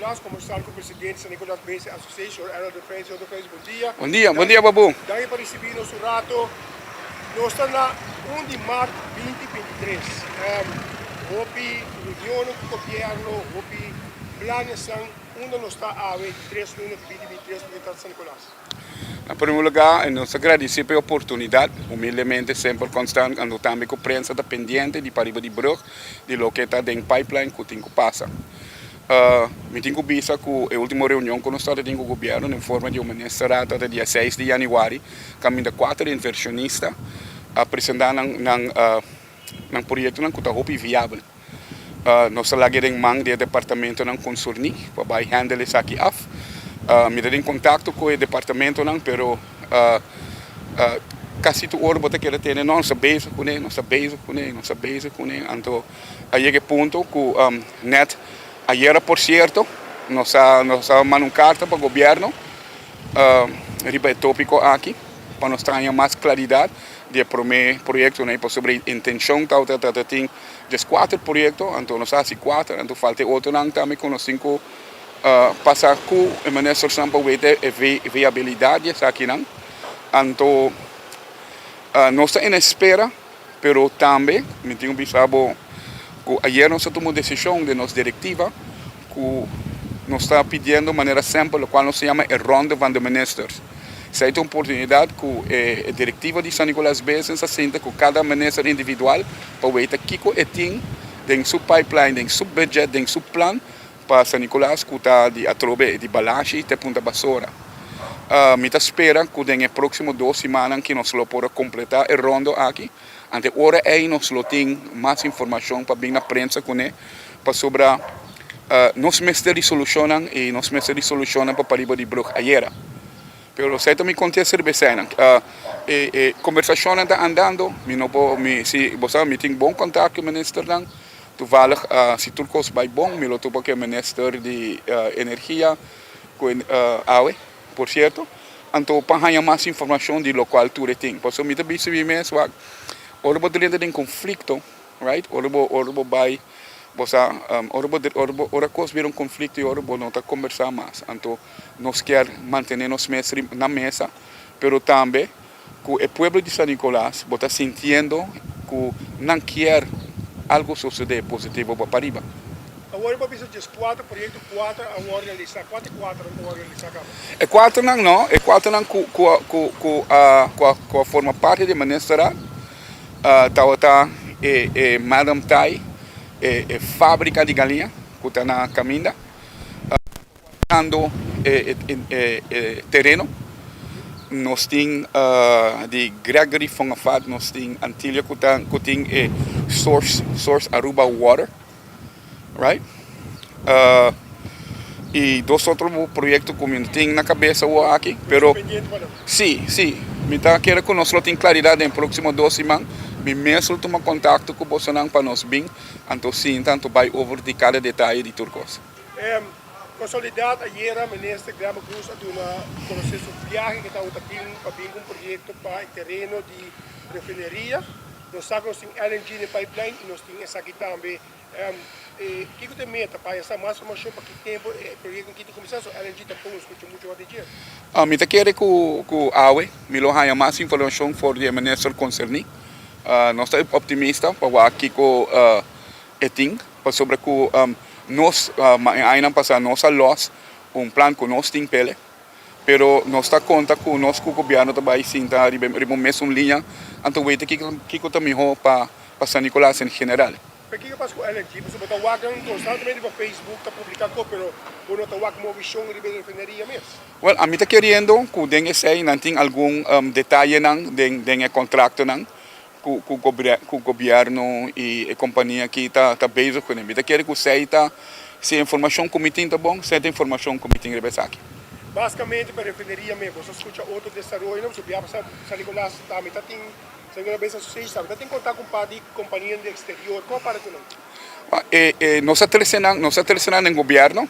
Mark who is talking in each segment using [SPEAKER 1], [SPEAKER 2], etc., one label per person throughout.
[SPEAKER 1] Nicolás, conversar com o presidente da Nicolás Base Association, era do Friends, bom dia.
[SPEAKER 2] Bom dia, Babu.
[SPEAKER 1] Daí para receber nosso rato, nós estamos na 1 de março de 2023. Hopi, reunião com o governo, hopi, planos são, onde nós está a 3 de 2023 para São Nicolás.
[SPEAKER 2] Em primeiro lugar, nós agradecemos a oportunidade, humildemente, sempre constante, quando também a prensa está pendente de Pariba de Brug, de lo que está em pipeline que tem que passar. Me tenho visto que a última reunião que nós estamos tendo com o governo, em forma de uma ministrada, até dia 6 de janeiro, caminho 4 inversionistas, apresentando um projeto que está viável. Nós estamos em mão do departamento de Consurni, para handle isso aqui af. Me dei em contato com o departamento, mas quase tudo o que quer ter, não sabemos com ele, Então, aí é ponto que net, ayer, por certo, nós mandamos uma carta para o governo, riba tópico aqui, para nós trazer mais claridade do primeiro projeto, sobre a intenção de ter 4 projetos, então nós fazemos 4, então falta outro também com os 5. Passar com a ministra para ver a viabilidade aqui. Então, nós estamos em espera, mas também, me tenho visto que ayer nós tomamos a decisão de nossa diretiva, que nós está pedindo de maneira simples, o qual nós se chama a ronda van de ministers. Se é uma oportunidade que a diretiva de São Nicolás Base se senta com cada ministro individual para ver o que tem em seu pipeline, em seu budget, em seu plano, para São Nicolás, que está de atrobe de Balachi até Punta Basora. Me espera que nas próximas 2 semanas que nós podemos completar a ronda aqui. Ante hora aí nós temos mais informação para vir na prensa com ele, para sobre nós mestres solucionam e nós mestres solucionam para Pariba de Brug ayer. Pero certo me acontece bem. Conversação está andando, se você tem bom contato com o ministro, toevallig, se turcos vai bom, me lo tuvo que o ministro de energia, AWE, por certo. Então, para ganhar mais informação de local tu tem. Por isso, me também se mesmo, ora dentro de um conflito, right? Ora vai, ora coisa um conflito e ora não está conversar mais. Então, nós quer manter nos mestres na mesa, pero também que o povo de São Nicolás está sentindo que não quer algo suceder positivo para Pariba.
[SPEAKER 1] Agora para pensar 4 projetos, 4 a realizar, 4 a realizar.
[SPEAKER 2] É 4 não, é 4 não que forma parte da ministra, tá Madame Tai, fábrica de galinha que está na caminha, dando terreno. Nós temos de Gregory Fongafat, nós temos Antilha que tem source Aruba Water, right? E 2 outros projetos que eu tenho na cabeça aqui, pero sim, me quero que nós temos claridade em próximas 2 semanas, me mesmo toma contato com o Bolsonaro para nós bem, então sim, tanto vai over de cada detalhe de Turcos.
[SPEAKER 1] Consolidado ayer, a ministra Grama Cruz um processo de viagem que está para vir um projeto para o terreno de refineria. Nós temos LNG no pipeline e nós temos essa aqui também. O que tem meta para essa mais informação para que tempo o projeto que começar a LNG está com muito a dizer?
[SPEAKER 2] Me quero que a AWE me lo haja mais informação sobre o ministro concerni. Nós estamos optimistas para que o eting sobre que nós ainda passar nossa loss plano que nós temos pele, pero nós está conta que o nosso governo também sinta mesmo linha, então veja que está melhor para São Nicolás em geral.
[SPEAKER 1] Por que passa com a LNG? Você está walking constantemente no Facebook, está publicando, pero você está walking uma visão de refineria mesmo?
[SPEAKER 2] Well, a mim está querendo que dengue sei não tem algum detalhe não dengue contrato não. Que o governo e a companhia que está bem com ele. Quero que você se a informação que me tem tá bom, se a informação que me tem aqui.
[SPEAKER 1] Basicamente, para a refineria mesmo, você escuta outro desenvolvimento, você viaja para São Nicolás, também tem São Nicolás Base Association, tem contato com companhia do exterior, como para tu não?
[SPEAKER 2] Nós estamos pressionando no governo,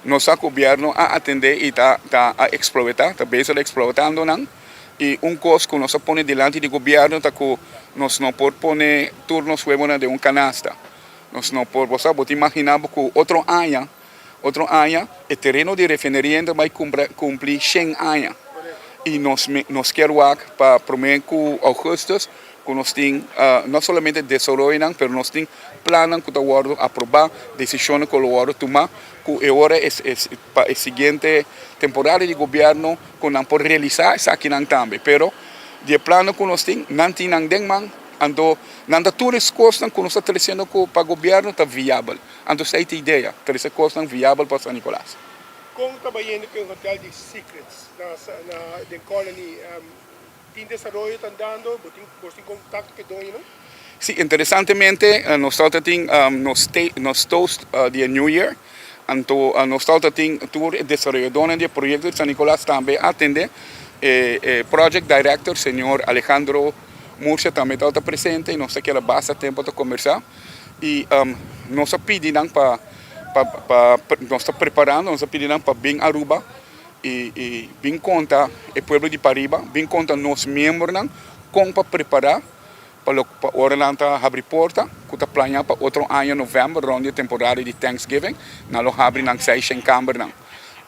[SPEAKER 2] nosso governo a atender e está a explorar, está bem explorando não. E coisa que nós põe diante do governo é que nós não podemos pôr turnos de canasta. Nós não podemos, você imaginar que outro ano outro ano, o terreno de refineria vai cumprir 100 anos. E nós queremos para prometer que augustus, que nós temos não somente desenvolvimento, mas nós temos planos que estão aprovar, decisões que estão tomar, que agora é a seguinte temporada de governo que não pode realizar isso aqui também. Mas de plano que nós temos, não tem ninguém, então, não todas as coisas que nós estamos trazendo para o governo está viável. Então, essa é a ideia, trazer coisas viáveis para São Nicolás.
[SPEAKER 1] Como trabalhando com o hotel de Secrets na Colony, tem desenvolvimento está dando, tem contato que dão, não?
[SPEAKER 2] Sim, interessantemente, nós temos nos toast de New Year, então nós temos tour desenvolvedor de projeto de São Nicolás também atende, project director, senhor Alejandro Murcia também está presente, e nós temos bastante tempo para conversar, e nós pedimos para nós estamos preparando, nós estamos pedindo para vir a Aruba e vir conta o povo de Pariba, vir conta nós membros, como para preparar para a hora de abrir porta, que está planeado para outro ano, novembro, onde a temporada de Thanksgiving, nós abrimos 6 em câmara.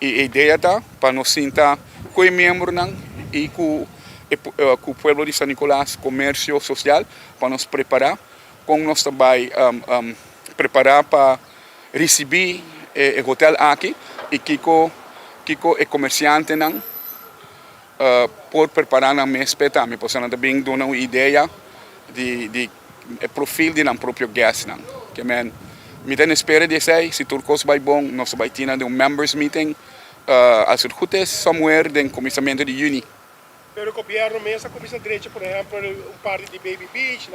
[SPEAKER 2] E a ideia é para nós sentar com os membros e com o povo de São Nicolás, comércio social, para nos preparar, como nós também preparar para receber o hotel aqui e Kiko é comerciante por preparar na minha também, porque nós também damos uma ideia de perfil de nosso próprio guest. Que me tem espera de sei, se tudo vai bom, nós vamos ter um members meeting, als het goed is, somewhere no começamento de junho.
[SPEAKER 1] Pero o governo mesmo começa direito, por exemplo, parte de Baby Beach,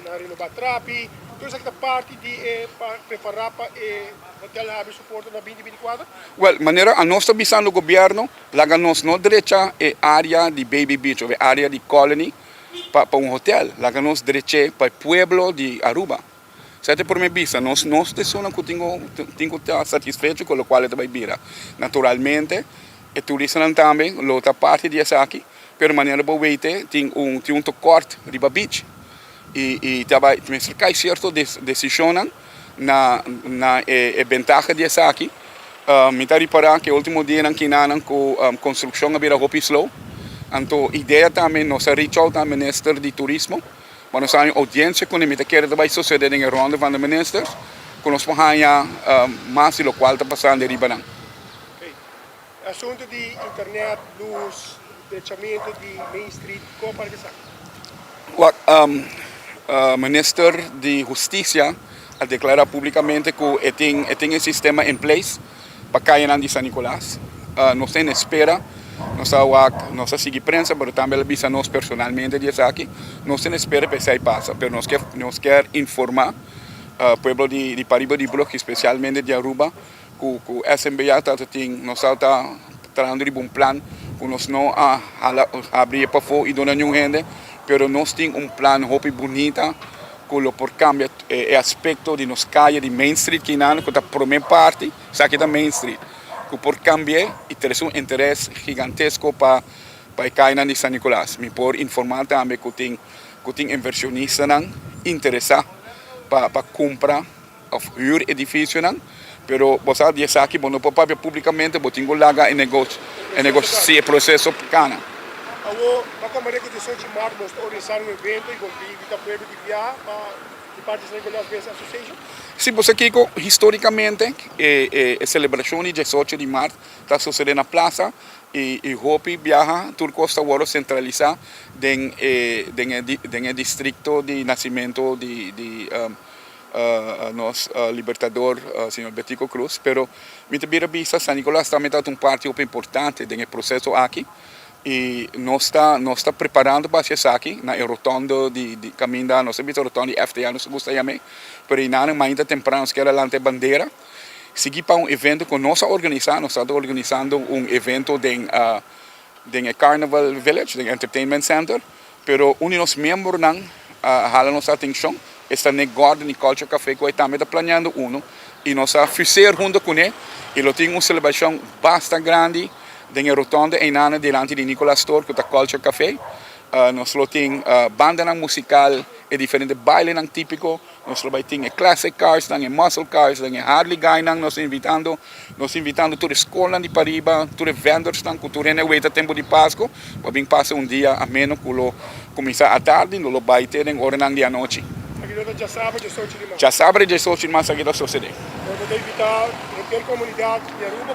[SPEAKER 1] na Renovatrapi, toda essa parte de preparar para o hotel abrir suporte na 2024?
[SPEAKER 2] Well, maneira a nossa visão do governo, lá nós não direita é área de Baby Beach, ou área de Colony, para hotel, lá nós direita para o pueblo de Aruba. Certo por minha vista, nós temos que estar satisfeitos com o qual vai vir. Naturalmente, o turismo também, outra parte disso aqui, pero maneira boa tem um corte de beach e também cai certo decisão na vantagem disso aqui. Me está reparando que o último dia aqui com construção a hobby slow, então a ideia também nós reach out ao ministro de turismo, mas nós temos audiência com ele, que vai suceder em ronda van de ministers, que nós podemos mais do qual está passando de Ribanan.
[SPEAKER 1] Assunto de internet, luz, fechamento de Main Street, como para isso?
[SPEAKER 2] O ministro de Justiça a declarar publicamente que tem um sistema em place para cair de São Nicolás. Nós temos espera, nós seguimos prensa, mas também avisa nós personalmente disso aqui. Nós temos espera para isso passa, mas nós quer informar o povo de Pariba de Bloco, especialmente de Aruba, que o SMBA nós está trazendo um plano que nós não abrir para fora e donar nenhum rende, mas nós temos plano muito bonito que por cambio o aspecto de nos caia de Main Street que não que a primeira parte aqui da Main Street que por cambiar e ter um interesse gigantesco para cair de São Nicolás. Me por informar também que tem inversionistas interessados para comprar ou huir edifício pero você diz aqui, bom, não pode publicamente, mas tem que largar e negociar o processo pequeno.
[SPEAKER 1] Mas como é que 18 de março nós estamos organizando um evento e vamos invitar o povo de viajar para parte da Nicolás Business Association?
[SPEAKER 2] Sim, você aqui, historicamente, a celebração de 18 de março está sucedendo na praça e Hopi viaja, Turco está agora centralizado no distrito de nascimento de nosso libertador, senhor Betico Cruz, pero me também vista São Nicolás também está parte muito importante no processo aqui e nós está preparando para isso aqui na rotonda de caminho da nossa rotonda de FTA, nós gosta de chamar, pero ainda temprano nós queremos lançar bandeira, seguir para evento que nós estamos organizando evento em Carnival Village, em Entertainment Center, pero um dos membros hala nossa atenção está no Garden Culture Café que também está planeando e nós vamos fazer junto com ele e ele tem uma celebração bastante grande na rotonda em Nana delante de Nicolas Store que é Culture Café. Nós temos banda musical e diferente baile nang típico. Nós trabalhamos classic cars, nang muscle cars, nang Harley guy nang nós invitando toda a escola de Pariba, toda vendors nang cultura ne weta tempo de Páscoa, para vir passar dia ameno culo começar à tarde, no lo baile nem hora nang dia noite.
[SPEAKER 1] Aqui nós já sábado, já sorte de mais.
[SPEAKER 2] Já sabe de sorte mas aqui da sociedade.
[SPEAKER 1] Nós vamos invitar a comunidade de Aruba.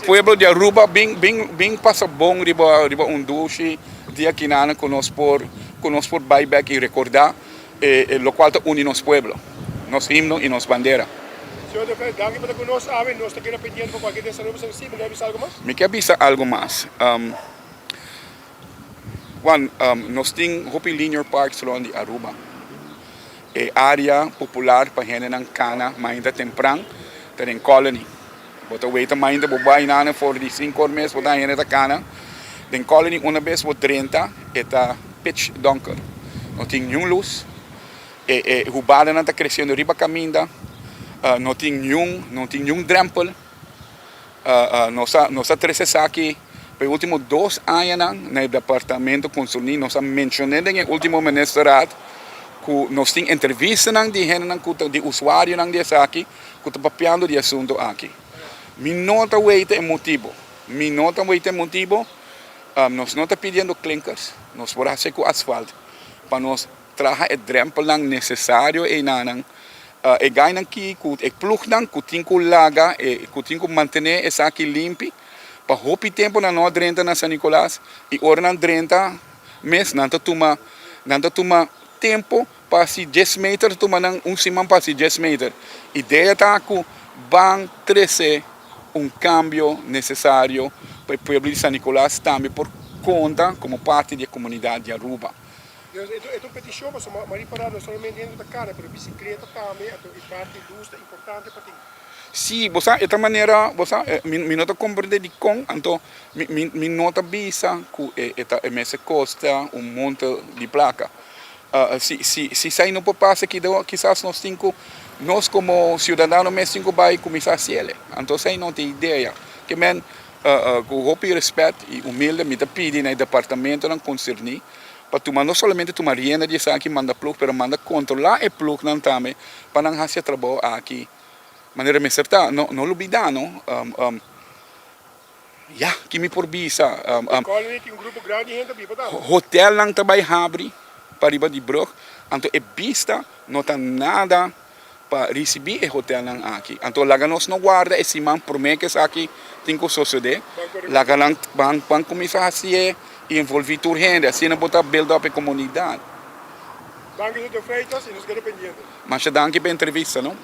[SPEAKER 2] Pueblo de Aruba bem passa bom riba duche dia que nana conosco por buyback e recordar lo qual une nos pueblo, nos himno e nos bandera.
[SPEAKER 1] Senhor, danke por conosco, nós estamos aqui pedindo para qualquer dessa nova sensível, deve ser algo mais?
[SPEAKER 2] Me quer avisar algo mais. Nós temos Hopi Linear Park só de Aruba. É área popular para gente não cana, mas ainda temprano, tem colony. Bota weita ainda bobai nana for de 5 meses, bota gente da cana. Den colony uma vez por 30 está pitch donker. Não tem nenhuma luz. O bar não está crescendo riba caminda. Não tem nenhum drempel. Nós estamos aqui pelos últimos 2 anos no departamento consulir. Nós mencionamos no último ministerado que nós temos entrevistas de gente, de usuários de aqui, que estão papiando de assunto aqui. Mi nota weita é motivo. Nós não estamos pedindo clinkers, nós vamos fazer com asfalto, para nós trazer o drempel necessário e nanang e ganhar aqui e plug que tem que laga e tem que manter essa aqui limpo para hopi tempo na nós drenta na São Nicolás e ora na drenta mês não toma tempo para se 10 metros toma semana para se 10 metros. Ideia tá que van trazer cambio necessário para o povo de São Nicolás também por conta como parte da comunidade de Aruba.
[SPEAKER 1] É uma petição, mas não somente dentro da cara, mas a bicicleta também é parte importante para ti.
[SPEAKER 2] Sim, de esta maneira, me nota compreender de com, então me nota bisa que essa custa monte de placa. Se sai no passa aqui, quizás nós como cidadãos mesmo vai começar a ser. Então aí não tem ideia. Que com roupa e respeito e humilde me pedi no departamento não concernir para tomar não somente tomar rienda de aqui manda plug, mas manda controlar o plug não também para não fazer trabalho aqui. Maneira me certa, não olvidar, não. Que me por bisa.
[SPEAKER 1] Colony tem grupo grande de gente para
[SPEAKER 2] hotel não também abre para riba de Brook, então é vista não tem nada para receber o hotel aqui. Então lá nós não guarda esse man promete que aqui tem que suceder. Lá vão começar a ser e envolver toda gente, assim não botar build up a comunidade.
[SPEAKER 1] Danke Dr. Freitas e nos quedamos pendientes.
[SPEAKER 2] Mas danke pela entrevista, não?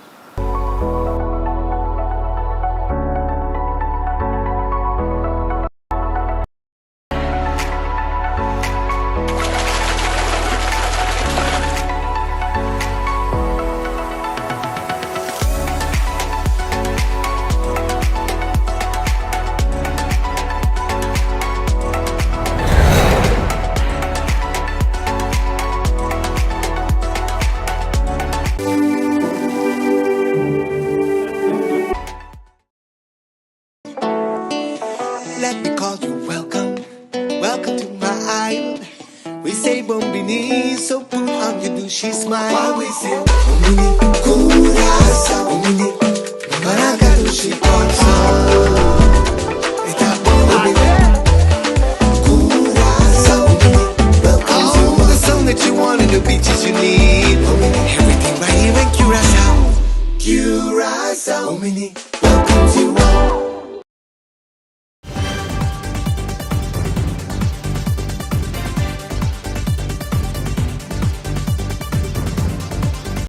[SPEAKER 3] Let me call you welcome, welcome to my island. We say bombini, so put on your douche smile. While we say bombini, curasa, bombini, maracatushi ponso. Eta bombini, curasa, bombini, welcome to the song that you wanted, the beaches you need. Bombini, everything right here in Curacao, Curacao, bombini, welcome to all.